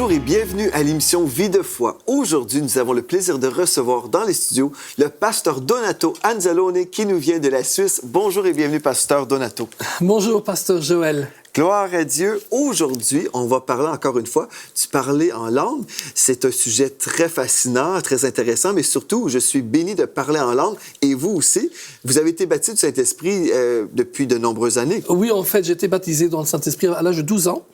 Bonjour et bienvenue à l'émission Vie de foi. Aujourd'hui, nous avons le plaisir de recevoir dans les studios le pasteur Donato Anzalone qui nous vient de la Suisse. Bonjour et bienvenue, pasteur Donato. Bonjour, pasteur Joël. Gloire à Dieu. Aujourd'hui, on va parler encore une fois du parler en langue. C'est un sujet très fascinant, très intéressant, mais surtout, je suis béni de parler en langue. Et vous aussi, vous avez été baptisé du Saint-Esprit depuis de nombreuses années. Oui, en fait, j'ai été baptisé dans le Saint-Esprit à l'âge de 12 ans,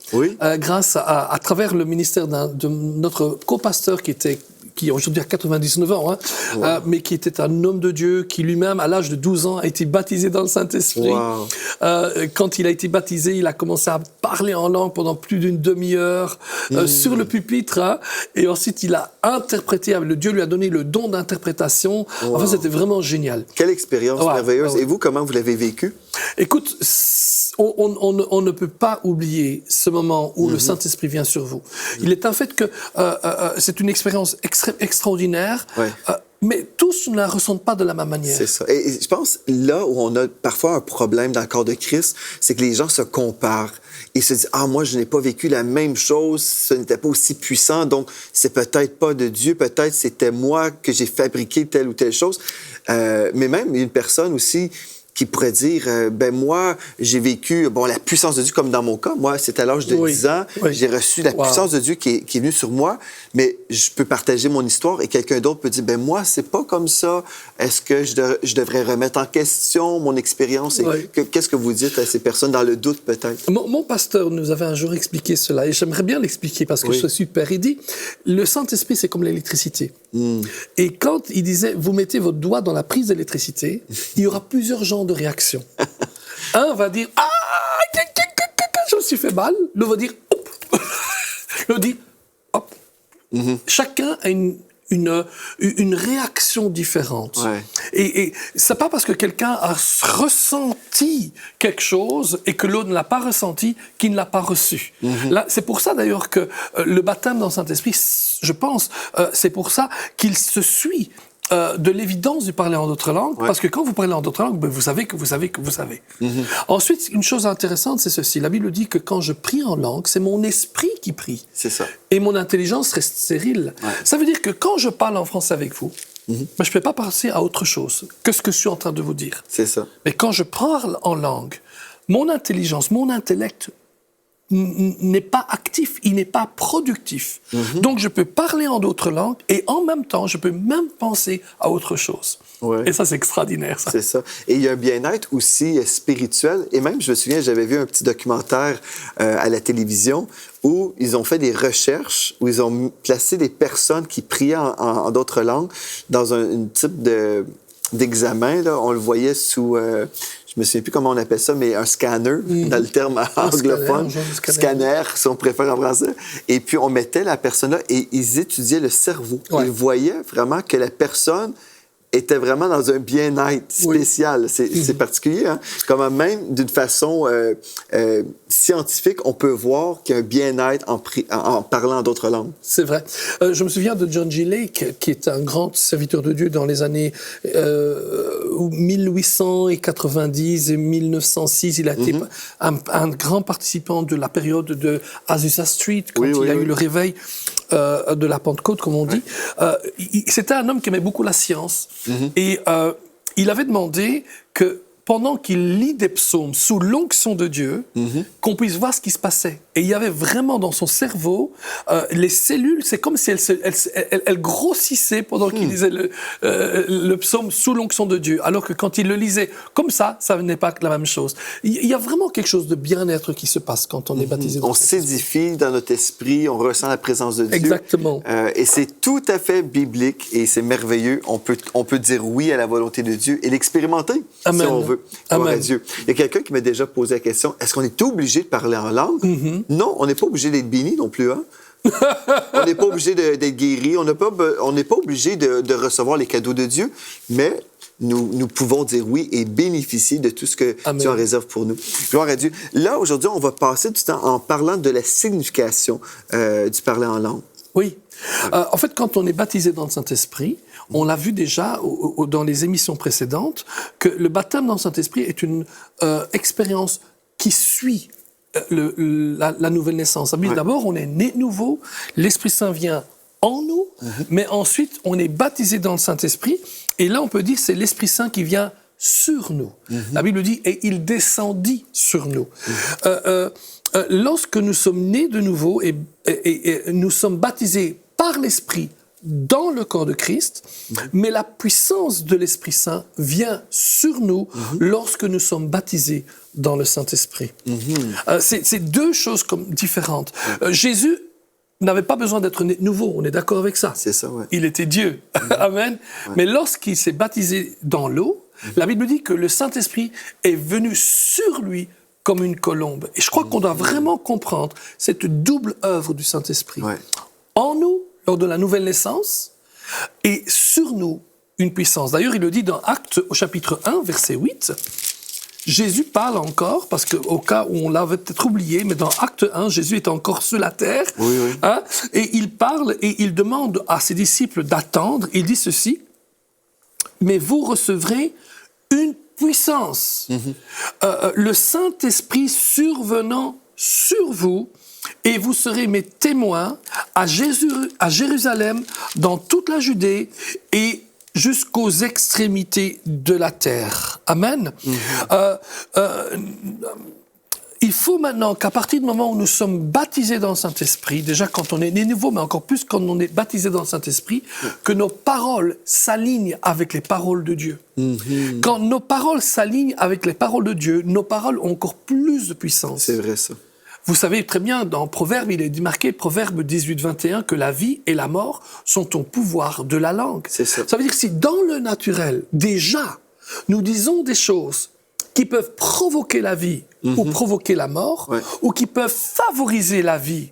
grâce à travers le ministère de notre copasteur qui aujourd'hui a 99 ans, mais qui était un homme de Dieu, qui lui-même, à l'âge de 12 ans, a été baptisé dans le Saint-Esprit. Wow. Quand il a été baptisé, il a commencé à parler en langue pendant plus d'une demi-heure sur le pupitre, et ensuite il a interprété, Dieu lui a donné le don d'interprétation. Wow. Enfin, c'était vraiment génial. Quelle expérience merveilleuse. Et vous, comment vous l'avez vécu? Écoute, on ne peut pas oublier ce moment où le Saint-Esprit vient sur vous. Il est un fait que c'est une expérience extraordinaire, mais tous ne la ressentent pas de la même manière. C'est ça. Et je pense, là où on a parfois un problème dans le corps de Christ, c'est que les gens se comparent. Ils se disent « Ah, moi, je n'ai pas vécu la même chose, ce n'était pas aussi puissant, donc c'est peut-être pas de Dieu, peut-être c'était moi que j'ai fabriqué telle ou telle chose. » Mais même une personne aussi qui pourrait dire, ben moi, j'ai vécu la puissance de Dieu, comme dans mon cas. Moi, c'est à l'âge de 10 ans, j'ai reçu la puissance de Dieu qui est venue sur moi, mais je peux partager mon histoire et quelqu'un d'autre peut dire, ben moi, c'est pas comme ça. Est-ce que je devrais remettre en question mon expérience? Qu'est-ce que vous dites à ces personnes dans le doute, peut-être? Mon pasteur nous avait un jour expliqué cela, et j'aimerais bien l'expliquer parce que c'est super. Il dit, le Saint-Esprit, c'est comme l'électricité. Et quand il disait, vous mettez votre doigt dans la prise d'électricité, il y aura plusieurs genres de réactions. Un va dire, ah, je me suis fait mal. L'autre va dire, hop. L'autre dit, hop. Chacun a une réaction différente. Et c'est pas parce que quelqu'un a ressenti quelque chose et que l'autre ne l'a pas ressenti qu'il ne l'a pas reçu. Là, c'est pour ça d'ailleurs que le baptême dans le Saint-Esprit, je pense, c'est pour ça qu'il se suit de l'évidence du parler en d'autres langues, parce que quand vous parlez en d'autres langues, vous savez que vous savez que vous savez. Ensuite, une chose intéressante, c'est ceci. La Bible dit que quand je prie en langue, c'est mon esprit qui prie. C'est ça. Et mon intelligence reste stérile. Ça veut dire que quand je parle en français avec vous, je ne peux pas passer à autre chose que ce que je suis en train de vous dire. C'est ça. Mais quand je parle en langue, mon intelligence, mon intellect n'est pas actif, il n'est pas productif. Donc, je peux parler en d'autres langues et en même temps, je peux même penser à autre chose. Et ça, c'est extraordinaire, ça. C'est ça. Et il y a un bien-être aussi spirituel. Et même, je me souviens, j'avais vu un petit documentaire à la télévision où ils ont fait des recherches, où ils ont placé des personnes qui priaient en d'autres langues dans un type d'examen. Là. On le voyait sous... je me souviens plus comment on appelle ça, mais un scanner, dans le terme anglophone. Scanner, si on préfère en français. Et puis, on mettait la personne là et ils étudiaient le cerveau. Ils voyaient vraiment que la personne était vraiment dans un bien-être spécial. C'est particulier, hein? Comme même d'une façon scientifique, on peut voir qu'il y a un bien-être en parlant d'autres langues. C'est vrai. Je me souviens de John G. Lake, qui est un grand serviteur de Dieu dans les années 1890 et 1906. Il a été un grand participant de la période de Azusa Street, quand il y a eu le réveil de la Pentecôte, comme on dit. C'était un homme qui aimait beaucoup la science. Et il avait demandé que pendant qu'il lit des psaumes sous l'onction de Dieu, qu'on puisse voir ce qui se passait. Et il y avait vraiment dans son cerveau, les cellules, c'est comme si elles grossissaient pendant qu'il lisait le psaume sous l'onction de Dieu. Alors que quand il le lisait comme ça n'est pas la même chose. Il y a vraiment quelque chose de bien-être qui se passe quand on est baptisé. On s'édifie dans notre esprit, on ressent la présence de Dieu. Exactement. Et c'est tout à fait biblique et c'est merveilleux. On peut dire oui à la volonté de Dieu et l'expérimenter si on veut. Gloire à Dieu. Il y a quelqu'un qui m'a déjà posé la question, est-ce qu'on est obligé de parler en langue? Non, on n'est pas obligé d'être béni non plus. Hein? On n'est pas obligé d'être guéri, on n'est pas obligé de recevoir les cadeaux de Dieu, mais nous pouvons dire oui et bénéficier de tout ce que Dieu en réserve pour nous. Gloire à Dieu. Là, aujourd'hui, on va passer du temps en parlant de la signification du parler en langue. Oui. En fait, quand on est baptisé dans le Saint-Esprit, on l'a vu déjà dans les émissions précédentes, que le baptême dans le Saint-Esprit est une expérience qui suit la nouvelle naissance. D'abord, on est né de nouveau, l'Esprit Saint vient en nous, mais ensuite, on est baptisé dans le Saint-Esprit, et là, on peut dire que c'est l'Esprit Saint qui vient sur nous. La Bible dit « et il descendit sur nous ». Lorsque nous sommes nés de nouveau et nous sommes baptisés par l'Esprit dans le corps de Christ, mais la puissance de l'Esprit Saint vient sur nous lorsque nous sommes baptisés dans le Saint-Esprit. C'est deux choses différentes. Jésus n'avait pas besoin d'être né de nouveau, on est d'accord avec ça. C'est ça, ouais. Il était Dieu. Amen. Ouais. Mais lorsqu'il s'est baptisé dans l'eau, la Bible dit que le Saint-Esprit est venu sur lui comme une colombe. Et je crois qu'on doit vraiment comprendre cette double œuvre du Saint-Esprit. Ouais. En nous, lors de la nouvelle naissance, et sur nous, une puissance. D'ailleurs, il le dit dans Actes, au chapitre 1, verset 8. Jésus parle encore, parce qu'au cas où on l'avait peut-être oublié, mais dans Acte 1, Jésus est encore sur la terre. Oui, oui. Hein, et il parle et il demande à ses disciples d'attendre. Il dit ceci, « Mais vous recevrez une puissance, le Saint-Esprit survenant sur vous, et vous serez mes témoins à Jérusalem, dans toute la Judée et jusqu'aux extrémités de la terre. » Amen. Il faut maintenant qu'à partir du moment où nous sommes baptisés dans le Saint-Esprit, déjà quand on est né nouveau, mais encore plus quand on est baptisé dans le Saint-Esprit, que nos paroles s'alignent avec les paroles de Dieu. Quand nos paroles s'alignent avec les paroles de Dieu, nos paroles ont encore plus de puissance. C'est vrai ça. Vous savez très bien, dans Proverbe, il est marqué, Proverbe 18, 21, que la vie et la mort sont au pouvoir de la langue. C'est ça. Ça veut dire que si dans le naturel, déjà, nous disons des choses qui peuvent provoquer la vie ou provoquer la mort, ou qui peuvent favoriser la vie,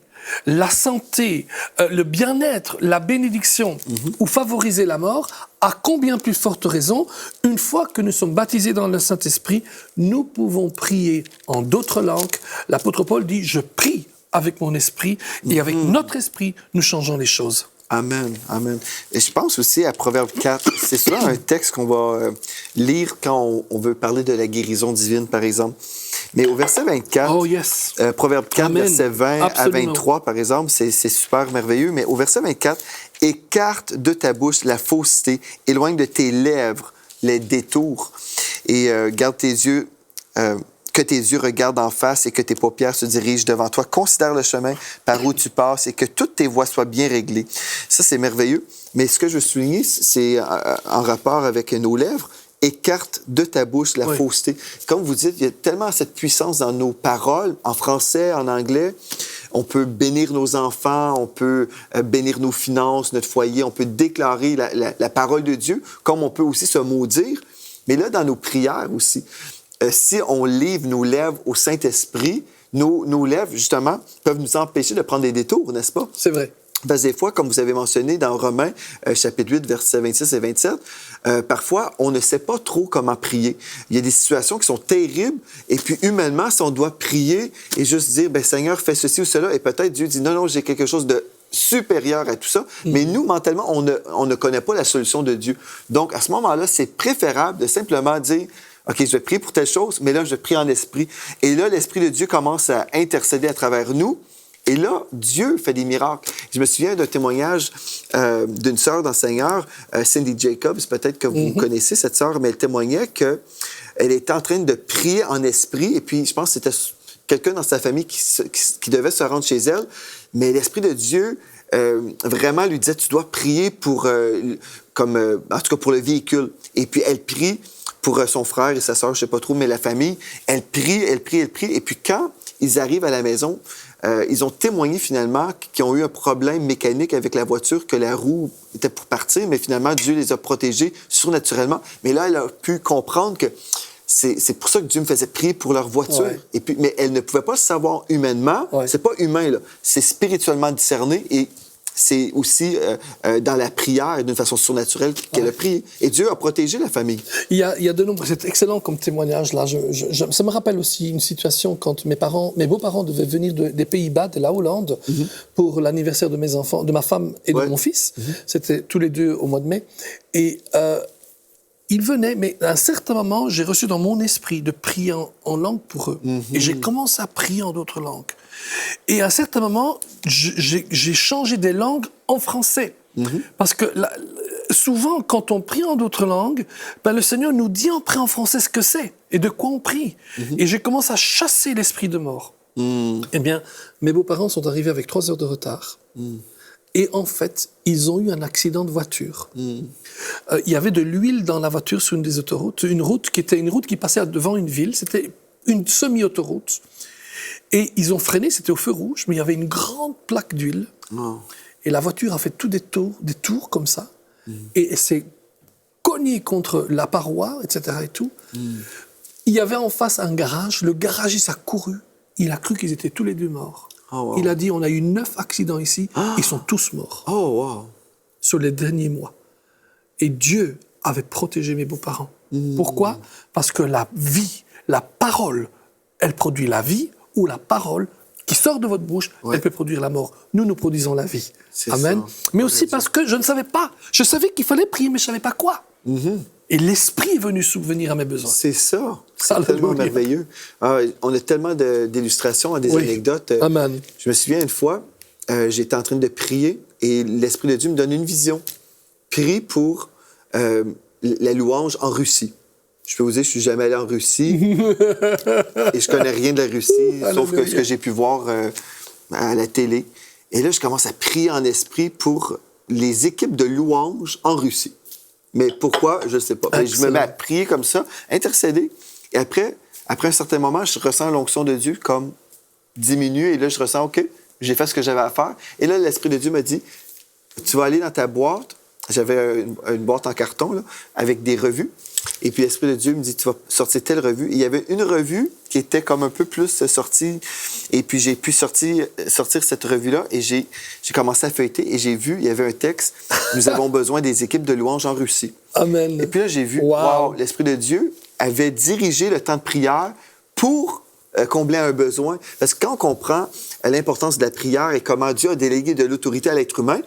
la santé, le bien-être, la bénédiction, ou favoriser la mort, à combien plus forte raison, une fois que nous sommes baptisés dans le Saint-Esprit, nous pouvons prier en d'autres langues. L'apôtre Paul dit « Je prie avec mon esprit, et avec notre esprit, nous changeons les choses. » Amen, amen. Et je pense aussi à Proverbe 4. C'est souvent un texte qu'on va lire quand on veut parler de la guérison divine, par exemple. Mais au verset 24, Proverbe 4, amen. Verset 20 Absolument. À 23, par exemple, c'est super merveilleux. Mais au verset 24, « Écarte de ta bouche la fausseté, éloigne de tes lèvres les détours, et garde tes yeux... que tes yeux regardent en face et que tes paupières se dirigent devant toi. Considère le chemin par où tu passes et que toutes tes voies soient bien réglées. » Ça, c'est merveilleux. Mais ce que je veux souligner, c'est en rapport avec nos lèvres. Écarte de ta bouche la fausseté. Comme vous dites, il y a tellement cette puissance dans nos paroles, en français, en anglais. On peut bénir nos enfants, on peut bénir nos finances, notre foyer, on peut déclarer la parole de Dieu, comme on peut aussi se maudire. Mais là, dans nos prières aussi, si on livre nos lèvres au Saint-Esprit, nos lèvres, justement, peuvent nous empêcher de prendre des détours, n'est-ce pas? C'est vrai. Parce que des fois, comme vous avez mentionné dans Romains, chapitre 8, versets 26 et 27, parfois, on ne sait pas trop comment prier. Il y a des situations qui sont terribles, et puis humainement, si on doit prier et juste dire, « Seigneur, fais ceci ou cela », et peut-être Dieu dit, « Non, j'ai quelque chose de supérieur à tout ça », mais nous, mentalement, on ne connaît pas la solution de Dieu. Donc, à ce moment-là, c'est préférable de simplement dire, OK, je vais prier pour telle chose, mais là, je prie en esprit. Et là, l'Esprit de Dieu commence à intercéder à travers nous. Et là, Dieu fait des miracles. Je me souviens d'un témoignage d'une sœur dans le Seigneur, Cindy Jacobs, peut-être que vous connaissez cette sœur, mais elle témoignait qu'elle était en train de prier en esprit. Et puis, je pense que c'était quelqu'un dans sa famille qui devait se rendre chez elle. Mais l'Esprit de Dieu vraiment lui disait, tu dois prier pour, en tout cas pour le véhicule. Et puis, elle prie pour son frère et sa sœur, je ne sais pas trop, mais la famille, elle prie. Et puis quand ils arrivent à la maison, ils ont témoigné finalement qu'ils ont eu un problème mécanique avec la voiture, que la roue était pour partir, mais finalement, Dieu les a protégés surnaturellement. Mais là, elle a pu comprendre que c'est pour ça que Dieu me faisait prier pour leur voiture. Et puis, mais elle ne pouvait pas le savoir humainement. C'est pas humain, là. C'est spirituellement discerné et c'est aussi dans la prière, d'une façon surnaturelle, qu'elle a prié. Et Dieu a protégé la famille. Il y a de nombreux... C'est excellent comme témoignage, là. Ça me rappelle aussi une situation quand mes beaux-parents devaient venir des Pays-Bas, de la Hollande, pour l'anniversaire de mes enfants, de ma femme et de mon fils. C'était tous les deux au mois de mai. Et ils venaient, mais à un certain moment, j'ai reçu dans mon esprit de prier en langue pour eux. Et j'ai commencé à prier en d'autres langues. Et à un certain moment, j'ai changé des langues en français. Parce que souvent, quand on prie en d'autres langues, le Seigneur nous dit en priant en français ce que c'est et de quoi on prie. Et j'ai commencé à chasser l'esprit de mort. Eh bien, mes beaux-parents sont arrivés avec 3 heures de retard. Et en fait, ils ont eu un accident de voiture. Il y avait de l'huile dans la voiture sur une des autoroutes, une route qui passait devant une ville. C'était une semi-autoroute. Et ils ont freiné, c'était au feu rouge, mais il y avait une grande plaque d'huile. Et la voiture a fait tout des tours comme ça. Et elle s'est cognée contre la paroi, etc. et tout. Il y avait en face un garage. Le garagiste a couru. Il a cru qu'ils étaient tous les 2 morts. Il a dit, on a eu 9 accidents ici. Ils sont tous morts. Sur les derniers mois. Et Dieu avait protégé mes beaux-parents. Pourquoi? Parce que la vie, la parole, elle produit la vie, ou la parole qui sort de votre bouche, elle peut produire la mort. Nous produisons la vie. Amen. Ça. Mais aussi parce que je ne savais pas. Je savais qu'il fallait prier, mais je ne savais pas quoi. Et l'Esprit est venu subvenir à mes besoins. C'est ça. C'est tellement merveilleux. On a tellement d'illustrations, des anecdotes. Amen. Je me souviens une fois, j'étais en train de prier et l'Esprit de Dieu me donne une vision. Prie pour la louange en Russie. Je peux vous dire, je suis jamais allé en Russie et je connais rien de la Russie, sauf que ce que j'ai pu voir à la télé. Et là, je commence à prier en esprit pour les équipes de louange en Russie. Mais pourquoi, je ne sais pas. Je me mets à prier comme ça, intercéder. Et après un certain moment, je ressens l'onction de Dieu comme diminuer. Et là, je ressens, OK, j'ai fait ce que j'avais à faire. Et là, l'Esprit de Dieu me dit, tu vas aller dans ta boîte. J'avais une boîte en carton là, avec des revues. Et puis l'Esprit de Dieu me dit, tu vas sortir telle revue. Et il y avait une revue qui était comme un peu plus sortie. Et puis j'ai pu sortir cette revue-là et j'ai commencé à feuilleter et j'ai vu, il y avait un texte, nous avons besoin des équipes de louange en Russie. Amen. Et puis là, j'ai vu, wow, l'Esprit de Dieu avait dirigé le temps de prière pour combler un besoin. Parce que quand on comprend l'importance de la prière et comment Dieu a délégué de l'autorité à l'être humain,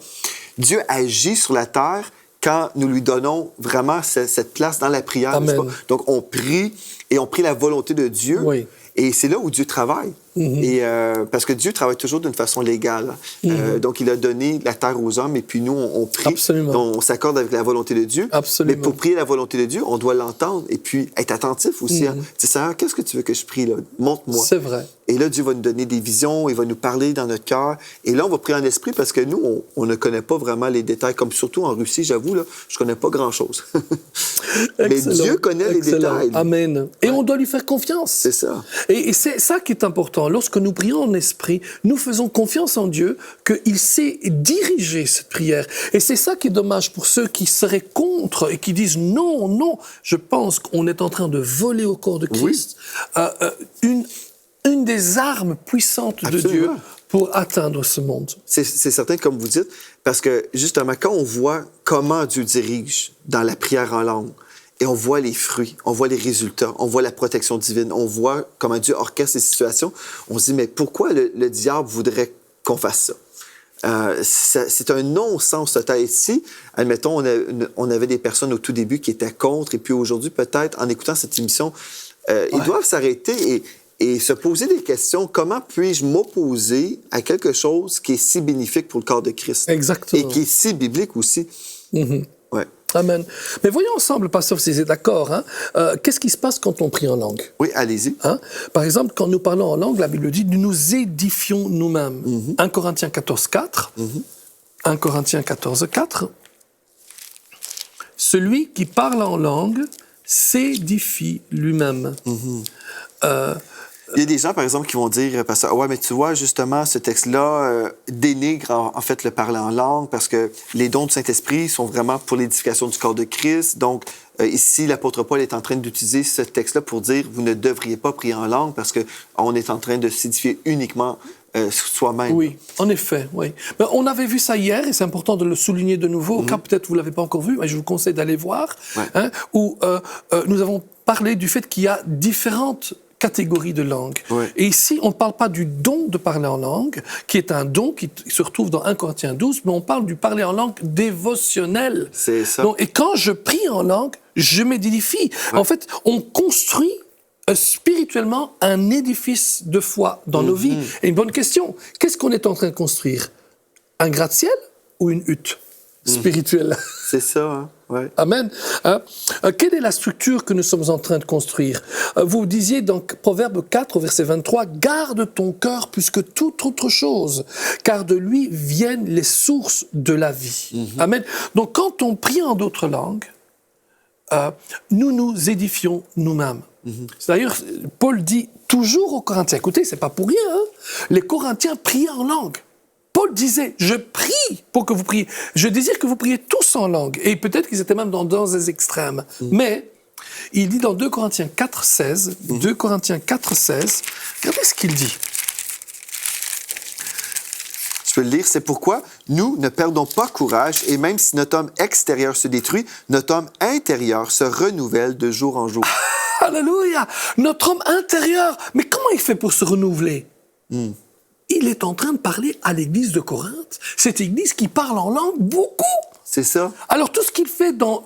Dieu agit sur la terre quand nous lui donnons vraiment cette place dans la prière. Amen. Donc, on prie et on prie la volonté de Dieu. Oui. Et c'est là où Dieu travaille. Et, parce que Dieu travaille toujours d'une façon légale. Donc, il a donné la terre aux hommes et puis nous, on prie. Absolument. Donc, on s'accorde avec la volonté de Dieu. Absolument. Mais pour prier la volonté de Dieu, on doit l'entendre et puis être attentif aussi. Tu sais, qu'est-ce que tu veux que je prie? Là? Montre-moi. C'est vrai. Et là, Dieu va nous donner des visions, il va nous parler dans notre cœur. Et là, on va prier en esprit parce que nous, on ne connaît pas vraiment les détails. Comme surtout en Russie, j'avoue, là, je ne connais pas grand-chose. Mais Dieu connaît les détails. Amen. Et on doit lui faire confiance. C'est ça. Et c'est ça qui est important. Lorsque nous prions en esprit, nous faisons confiance en Dieu qu'il sait diriger cette prière. Et c'est ça qui est dommage pour ceux qui seraient contre et qui disent non, non. Je pense qu'on est en train de voler au corps de Christ une des armes puissantes de Dieu pour atteindre ce monde. C'est certain, comme vous dites, parce que justement, quand on voit comment Dieu dirige dans la prière en langue, et on voit les fruits, on voit les résultats, on voit la protection divine, on voit comment Dieu orchestre ces situations, on se dit, mais pourquoi le diable voudrait qu'on fasse ça? C'est un non-sens total. Ici, admettons, on avait des personnes au tout début qui étaient contre, et puis aujourd'hui, peut-être, en écoutant cette émission, ils doivent s'arrêter et se poser des questions. Comment puis-je m'opposer à quelque chose qui est si bénéfique pour le corps de Christ? Exactement. Et qui est si biblique aussi. Ouais. Amen. Mais voyons ensemble, pasteur, si vous êtes d'accord, qu'est-ce qui se passe quand on prie en langue? Oui, allez-y. Par exemple, quand nous parlons en langue, la Bible dit « nous nous édifions nous-mêmes ». 1 Corinthiens 14,4. 1 Corinthiens 14,4. Celui qui parle en langue s'édifie lui-même. Il y a des gens, par exemple, qui vont dire, ouais, mais tu vois, justement, ce texte-là dénigre en fait le parler en langue parce que les dons du Saint-Esprit sont vraiment pour l'édification du corps de Christ. Donc, ici, l'apôtre Paul est en train d'utiliser ce texte-là pour dire, vous ne devriez pas prier en langue parce qu'on est en train de s'édifier uniquement soi-même. Oui, en effet, oui. Mais on avait vu ça hier, et c'est important de le souligner de nouveau, car peut-être vous ne l'avez pas encore vu, mais je vous conseille d'aller voir, où nous avons parlé du fait qu'il y a différentes catégories de langues. Ouais. Et ici, on ne parle pas du don de parler en langue, qui est un don qui se retrouve dans 1 Corinthiens 12, mais on parle du parler en langue dévotionnel. C'est ça. Donc, et quand je prie en langue, je m'édifie. En fait, on construit spirituellement un édifice de foi dans nos vies. Et une bonne question, qu'est-ce qu'on est en train de construire? Un gratte-ciel ou une hutte spirituelle? C'est ça, hein? Ouais. Amen. Quelle est la structure que nous sommes en train de construire? Vous disiez dans Proverbe 4, au verset 23, « Garde ton cœur plus que toute autre chose, car de lui viennent les sources de la vie. Amen. Donc quand on prie en d'autres langues, nous nous édifions nous-mêmes. D'ailleurs, Paul dit toujours aux Corinthiens, écoutez, c'est pas pour rien, hein? Les Corinthiens priaient en langue. Paul disait, je prie pour que vous priez. Je désire que vous priez tous en langue. Et peut-être qu'ils étaient même dans des extrêmes. Mais il dit dans 2 Corinthiens 4, 16, 2 Corinthiens 4, 16, regardez ce qu'il dit. Je peux le lire. C'est pourquoi nous ne perdons pas courage et même si notre homme extérieur se détruit, notre homme intérieur se renouvelle de jour en jour. Alléluia! Notre homme intérieur, mais comment il fait pour se renouveler? Il est en train de parler à l'église de Corinthe, cette église qui parle en langue beaucoup. C'est ça. Alors, tout ce qu'il fait dans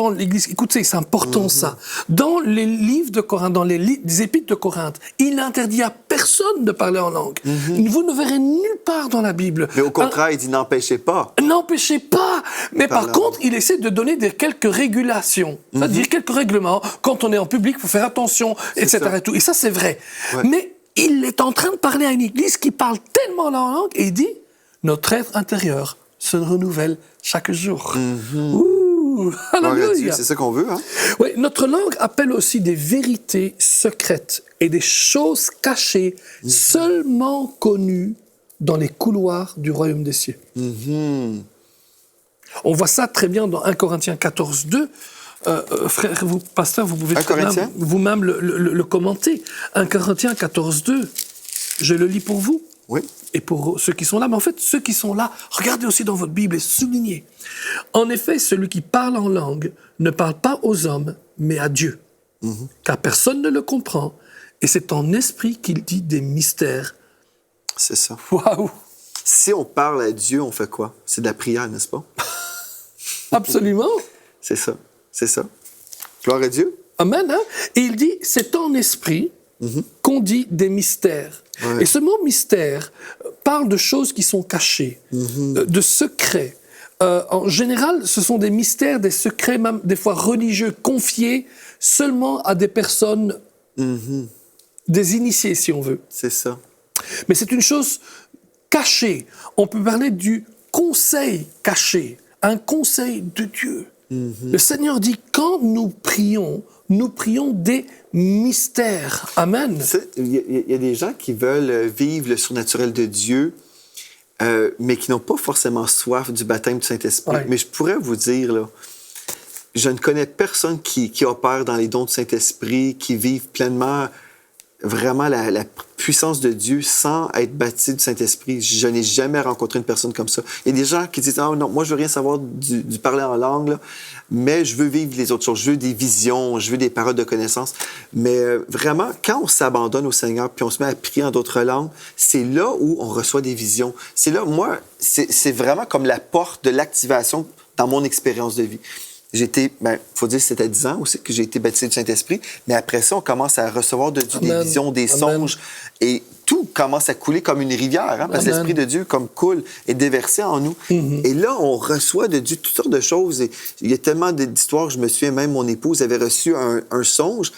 l'église, écoutez, c'est important ça. Dans les livres de Corinthe, dans les épîtres de Corinthe, il n'interdit à personne de parler en langue. Vous ne verrez nulle part dans la Bible. Mais au contraire, il dit n'empêchez pas. N'empêchez pas. Mais par contre, il essaie de donner quelques régulations. C'est-à-dire quelques règlements. Quand on est en public, il faut faire attention, etc. Ça. Et tout. Et ça, c'est vrai. Ouais. Mais il est en train de parler à une église qui parle tellement la langue et il dit, notre être intérieur se renouvelle chaque jour. Ouh, alléluia. C'est ça qu'on veut, hein? Oui, notre langue appelle aussi des vérités secrètes et des choses cachées seulement connues dans les couloirs du royaume des cieux. On voit ça très bien dans 1 Corinthiens 14, 2. Frère, pasteur, vous pouvez vous-même le commenter. 1 Corinthiens 14, 2. Je le lis pour vous. Oui. Et pour ceux qui sont là, mais en fait, ceux qui sont là, regardez aussi dans votre Bible et soulignez. En effet, celui qui parle en langue ne parle pas aux hommes, mais à Dieu. Car personne ne le comprend, et c'est en esprit qu'il dit des mystères. C'est ça. Waouh! Si on parle à Dieu, on fait quoi? C'est de la prière, n'est-ce pas? Absolument. C'est ça. C'est ça. Gloire à Dieu. Amen. Hein? Et il dit, c'est en esprit qu'on dit des mystères. Ouais. Et ce mot mystère parle de choses qui sont cachées, de secrets. En général, ce sont des mystères, des secrets, même des fois religieux, confiés seulement à des personnes, des initiés, si on veut. C'est ça. Mais c'est une chose cachée. On peut parler du conseil caché, un conseil de Dieu. Le Seigneur dit, quand nous prions des mystères. Amen. Il y a des gens qui veulent vivre le surnaturel de Dieu, mais qui n'ont pas forcément soif du baptême du Saint-Esprit. Ouais. Mais je pourrais vous dire, là, je ne connais personne qui opère dans les dons du Saint-Esprit, qui vivent pleinement vraiment la puissance de Dieu sans être baptisé du Saint-Esprit. Je n'ai jamais rencontré une personne comme ça. Il y a des gens qui disent « Ah non, moi je veux rien savoir du parler en langue, là, mais je veux vivre les autres choses. Je veux des visions, je veux des paroles de connaissance. » Mais vraiment, quand on s'abandonne au Seigneur puis on se met à prier en d'autres langues, c'est là où on reçoit des visions. C'est là, moi, c'est vraiment comme la porte de l'activation dans mon expérience de vie. Faut dire que c'était à 10 ans aussi que j'ai été baptisé du Saint-Esprit, mais après ça, on commence à recevoir de Dieu des visions, des songes, et tout commence à couler comme une rivière, hein, parce que l'Esprit de Dieu comme coule et déversé en nous. Et là, on reçoit de Dieu toutes sortes de choses. Et il y a tellement d'histoires, je me souviens même, mon épouse avait reçu un songe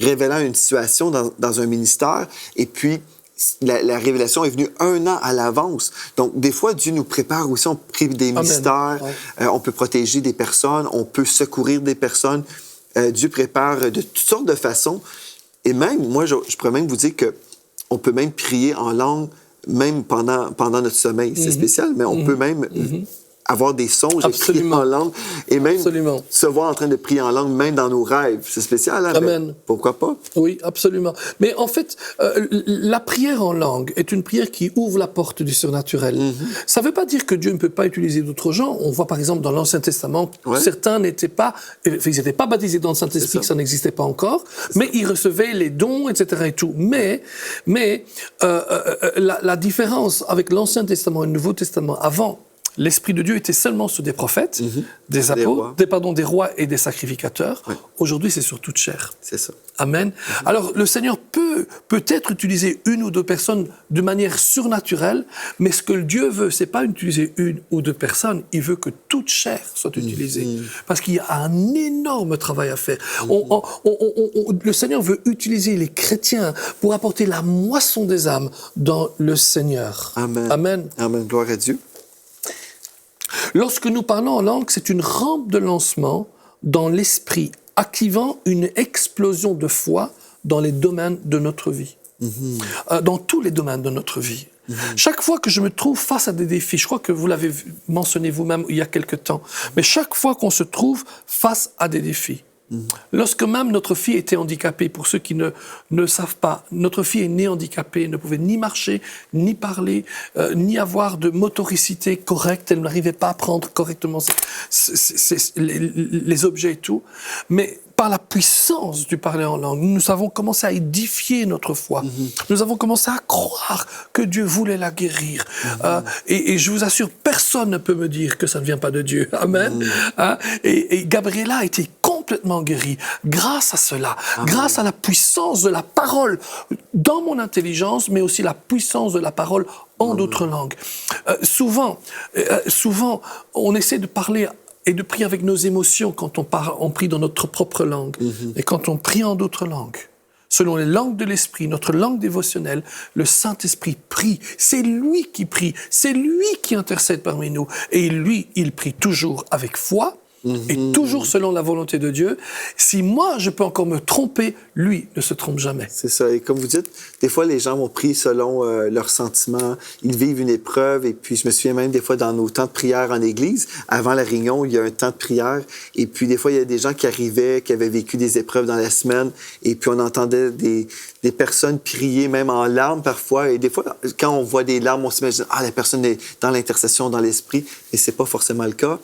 révélant une situation dans un ministère, et puis la révélation est venue 1 an à l'avance. Donc, des fois, Dieu nous prépare aussi. On prie des mystères, on peut protéger des personnes, on peut secourir des personnes. Dieu prépare de toutes sortes de façons. Et même, moi, je pourrais même vous dire qu'on peut même prier en langue, même pendant notre sommeil. C'est spécial, mais on peut même avoir des songes et prier Absolument. en langue et même Absolument. se voir en train de prier en langue, même dans nos rêves. C'est spécial, hein? Amen. Mais pourquoi pas? Oui, absolument. Mais en fait, la prière en langue est une prière qui ouvre la porte du surnaturel. Ça ne veut pas dire que Dieu ne peut pas utiliser d'autres gens. On voit par exemple dans l'Ancien Testament, certains n'étaient pas, ils n'étaient pas baptisés dans le Saint-Esprit, que ça n'existait pas encore, mais ils recevaient les dons, etc. et tout. Mais la différence avec l'Ancien Testament et le Nouveau Testament, avant, l'Esprit de Dieu était seulement sur des prophètes, des apôtres, des rois et des sacrificateurs. Ouais. Aujourd'hui, c'est sur toute chair. C'est ça. Amen. Alors, le Seigneur peut peut-être utiliser une ou deux personnes de manière surnaturelle, mais ce que Dieu veut, c'est pas utiliser une ou deux personnes, il veut que toute chair soit utilisée. Parce qu'il y a un énorme travail à faire. Le Seigneur veut utiliser les chrétiens pour apporter la moisson des âmes dans le Seigneur. Amen. Amen. Amen. Gloire à Dieu. Lorsque nous parlons en langue, c'est une rampe de lancement dans l'esprit, activant une explosion de foi dans les domaines de notre vie. Dans tous les domaines de notre vie. Chaque fois que je me trouve face à des défis, je crois que vous l'avez mentionné vous-même il y a quelque temps, mais chaque fois qu'on se trouve face à des défis, lorsque même notre fille était handicapée, pour ceux qui ne savent pas, notre fille est née handicapée, elle ne pouvait ni marcher, ni parler, ni avoir de motoricité correcte, elle n'arrivait pas à prendre correctement les objets et tout, mais par la puissance du parler en langue, nous avons commencé à édifier notre foi. Nous avons commencé à croire que Dieu voulait la guérir. Et je vous assure, personne ne peut me dire que ça ne vient pas de Dieu. Amen. Et Gabriela a été complètement guérie grâce à cela, grâce à la puissance de la parole dans mon intelligence, mais aussi la puissance de la parole en d'autres langues. Souvent, on essaie de parler et de prier avec nos émotions quand on prie dans notre propre langue. Et quand on prie en d'autres langues, selon les langues de l'Esprit, notre langue dévotionnelle, le Saint-Esprit prie. C'est lui qui prie, c'est lui qui intercède parmi nous. Et lui, il prie toujours avec foi, et toujours selon la volonté de Dieu. Si moi, je peux encore me tromper, lui ne se trompe jamais. C'est ça. Et comme vous dites, des fois, les gens vont prier selon leurs sentiments. Ils vivent une épreuve. Et puis, je me souviens même des fois dans nos temps de prière en Église, avant la réunion, il y a un temps de prière. Et puis, des fois, il y a des gens qui arrivaient, qui avaient vécu des épreuves dans la semaine. Et puis, on entendait des personnes prier, même en larmes parfois. Et des fois, quand on voit des larmes, on s'imagine, la personne est dans l'intercession, dans l'esprit. Mais c'est pas forcément le cas.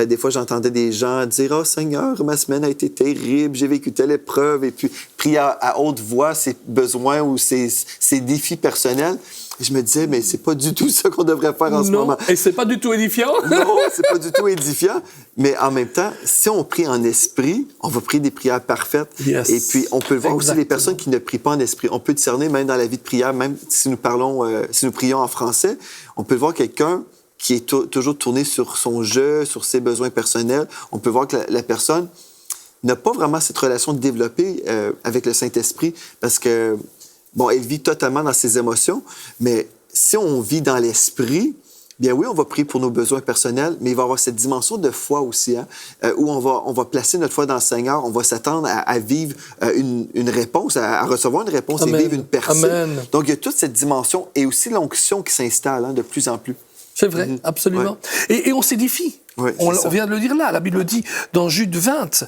Des fois, j'entendais des gens dire, « Oh Seigneur, ma semaine a été terrible, j'ai vécu telle épreuve. » Et puis, prier à haute voix ses besoins ou ses défis personnels. Et je me disais, mais c'est pas du tout ça qu'on devrait faire en ce moment. Et c'est pas du tout édifiant. Non, c'est pas du tout édifiant. Mais en même temps, si on prie en esprit, on va prier des prières parfaites. Yes. Et puis, on peut le voir Exactement. aussi les personnes qui ne prient pas en esprit. On peut discerner même dans la vie de prière, même si nous prions en français, on peut voir quelqu'un qui est toujours tourné sur son jeu, sur ses besoins personnels. On peut voir que la personne n'a pas vraiment cette relation développée avec le Saint-Esprit parce que, bon, elle vit totalement dans ses émotions, mais si on vit dans l'Esprit, bien oui, on va prier pour nos besoins personnels, mais il va y avoir cette dimension de foi aussi, où on va placer notre foi dans le Seigneur, on va s'attendre à vivre une réponse, à recevoir une réponse. Amen. Et vivre une percée. Amen. Donc, il y a toute cette dimension et aussi l'onction qui s'installe de plus en plus. C'est vrai, absolument. Ouais. Et on s'édifie. Oui, on vient de le dire là. La Bible dit dans Jude 20,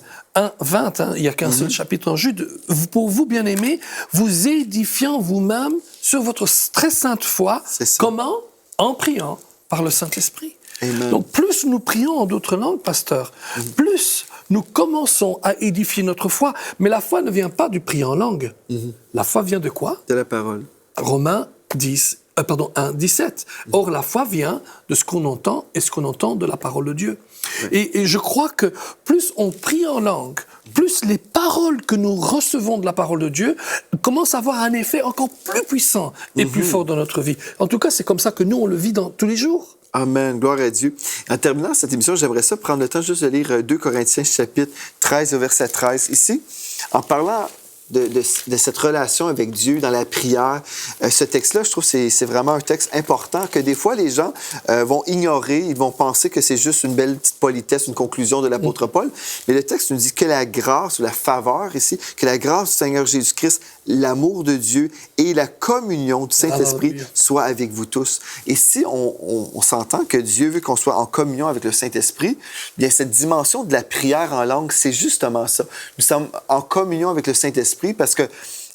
il n'y a qu'un seul chapitre en Jude. Pour vous, bien-aimés, vous édifiant vous-même sur votre très sainte foi. Comment? En priant par le Saint-Esprit. Amen. Donc, plus nous prions en d'autres langues, pasteur, plus nous commençons à édifier notre foi. Mais la foi ne vient pas du prier en langue. La foi vient de quoi? De la parole. Romains 1, 17. Or, la foi vient de ce qu'on entend et ce qu'on entend de la parole de Dieu. Oui. Et je crois que plus on prie en langue, plus les paroles que nous recevons de la parole de Dieu commencent à avoir un effet encore plus puissant et plus fort dans notre vie. En tout cas, c'est comme ça que nous, on le vit tous les jours. Amen. Gloire à Dieu. En terminant cette émission, j'aimerais ça prendre le temps juste de lire 2 Corinthiens chapitre 13 au verset 13 ici, en parlant de cette relation avec Dieu dans la prière. Ce texte-là, je trouve que c'est vraiment un texte important que des fois, les gens vont ignorer. Ils vont penser que c'est juste une belle petite politesse, une conclusion de l'apôtre Paul. Mais le texte nous dit que la grâce ou la faveur ici, que la grâce du Seigneur Jésus-Christ, l'amour de Dieu et la communion du Saint-Esprit soient avec vous tous. Et si on s'entend que Dieu veut qu'on soit en communion avec le Saint-Esprit, bien cette dimension de la prière en langue, c'est justement ça. Nous sommes en communion avec le Saint-Esprit parce que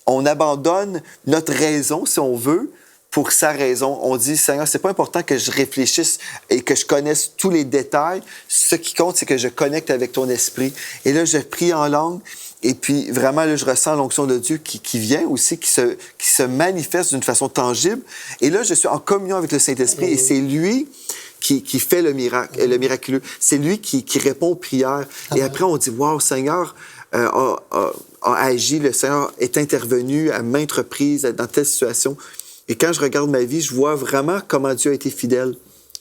on abandonne notre raison, si on veut, pour sa raison. On dit, Seigneur, c'est pas important que je réfléchisse et que je connaisse tous les détails. Ce qui compte, c'est que je connecte avec ton esprit. Et là, je prie en langue. Et puis, vraiment, là, je ressens l'onction de Dieu qui vient aussi, qui se manifeste d'une façon tangible. Et là, je suis en communion avec le Saint-Esprit et c'est lui qui fait le miracle, le miraculeux. C'est lui qui répond aux prières. Et après, on dit, wow, Seigneur a agi, le Seigneur est intervenu à maintes reprises dans telle situation. Et quand je regarde ma vie, je vois vraiment comment Dieu a été fidèle.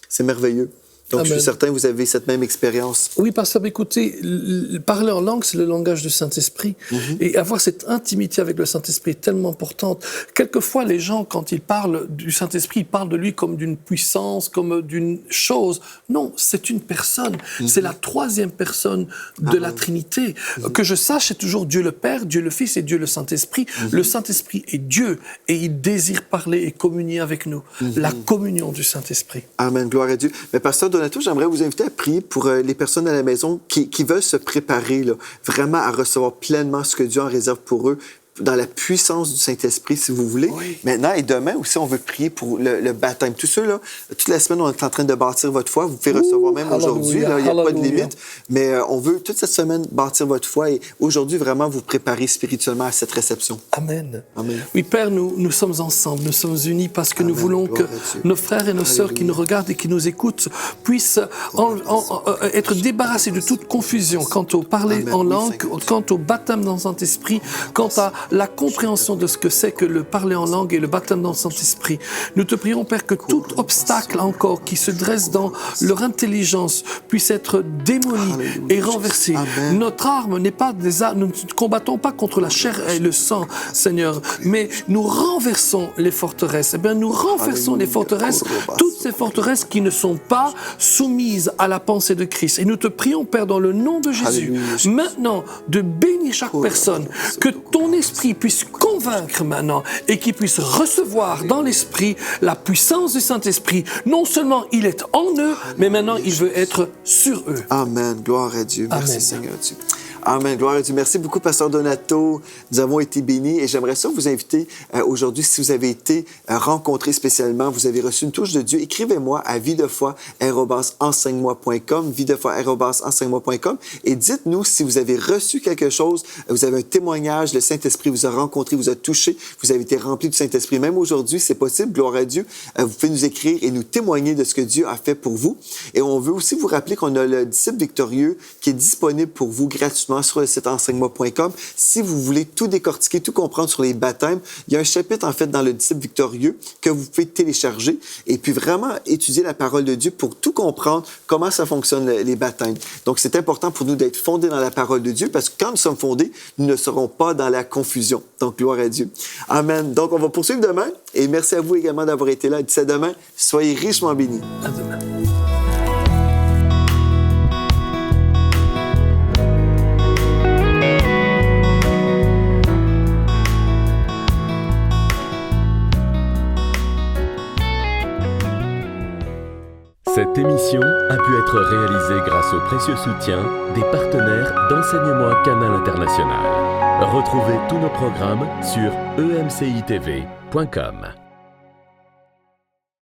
C'est merveilleux. Donc, Amen. Je suis certain que vous avez cette même expérience. Oui, pasteur, écoutez, parler en langue, c'est le langage du Saint-Esprit. Et avoir cette intimité avec le Saint-Esprit est tellement importante. Quelquefois, les gens, quand ils parlent du Saint-Esprit, ils parlent de lui comme d'une puissance, comme d'une chose. Non, c'est une personne. C'est la troisième personne de la Trinité. Que je sache, c'est toujours Dieu le Père, Dieu le Fils et Dieu le Saint-Esprit. Le Saint-Esprit est Dieu et il désire parler et communier avec nous. La communion du Saint-Esprit. Amen, gloire à Dieu. Mais pasteur Donato, j'aimerais vous inviter à prier pour les personnes à la maison qui veulent se préparer là, vraiment à recevoir pleinement ce que Dieu en réserve pour eux, dans la puissance du Saint-Esprit, si vous voulez. Oui. Maintenant et demain aussi, on veut prier pour le baptême. Tous ceux-là, toute la semaine, on est en train de bâtir votre foi. Vous pouvez recevoir même aujourd'hui. Il n'y a pas de limite. Mais on veut toute cette semaine bâtir votre foi et aujourd'hui, vraiment vous préparer spirituellement à cette réception. Amen. Amen. Oui, Père, nous sommes ensemble. Nous sommes unis parce que nous voulons que nos frères et nos sœurs qui nous regardent et qui nous écoutent puissent être débarrassés de toute confusion quant au parler en langue, quant au baptême dans le Saint-Esprit, quant à la compréhension de ce que c'est que le parler en langue et le baptême dans le Saint-Esprit. Nous te prions, Père, que tout obstacle encore qui se dresse dans leur intelligence puisse être démoli et renversé. Amen. Notre arme n'est pas des armes, nous ne combattons pas contre la chair et le sang, Seigneur, mais nous renversons les forteresses. Eh bien, nous renversons les forteresses, toutes ces forteresses qui ne sont pas soumises à la pensée de Christ. Et nous te prions, Père, dans le nom de Jésus, maintenant, de bénir chaque personne, que ton esprit puisse convaincre maintenant et qu'il puisse recevoir dans l'esprit la puissance du Saint-Esprit. Non seulement il est en eux, mais maintenant il veut être sur eux. Amen. Gloire à Dieu. Merci Seigneur Dieu. Amen. Gloire à Dieu. Merci beaucoup, pasteur Donato. Nous avons été bénis et j'aimerais ça vous inviter aujourd'hui, si vous avez été rencontré spécialement, vous avez reçu une touche de Dieu, écrivez-moi à videfoi@enseigne-moi.com, videfoi@enseigne-moi.com et dites-nous si vous avez reçu quelque chose, vous avez un témoignage, le Saint-Esprit vous a rencontré, vous a touché, vous avez été rempli du Saint-Esprit. Même aujourd'hui, c'est possible, gloire à Dieu. Vous pouvez nous écrire et nous témoigner de ce que Dieu a fait pour vous. Et on veut aussi vous rappeler qu'on a le disciple victorieux qui est disponible pour vous gratuitement sur le site enseigne-moi.com. Si vous voulez tout décortiquer, tout comprendre sur les baptêmes, il y a un chapitre, en fait, dans le disciple victorieux que vous pouvez télécharger et puis vraiment étudier la parole de Dieu pour tout comprendre comment ça fonctionne, les baptêmes. Donc, c'est important pour nous d'être fondés dans la parole de Dieu parce que quand nous sommes fondés, nous ne serons pas dans la confusion. Donc, gloire à Dieu. Amen. Donc, on va poursuivre demain et merci à vous également d'avoir été là. D'ici à demain, soyez richement bénis. À demain. Cette émission a pu être réalisée grâce au précieux soutien des partenaires d'Enseigne-moi Canal International. Retrouvez tous nos programmes sur emcitv.com.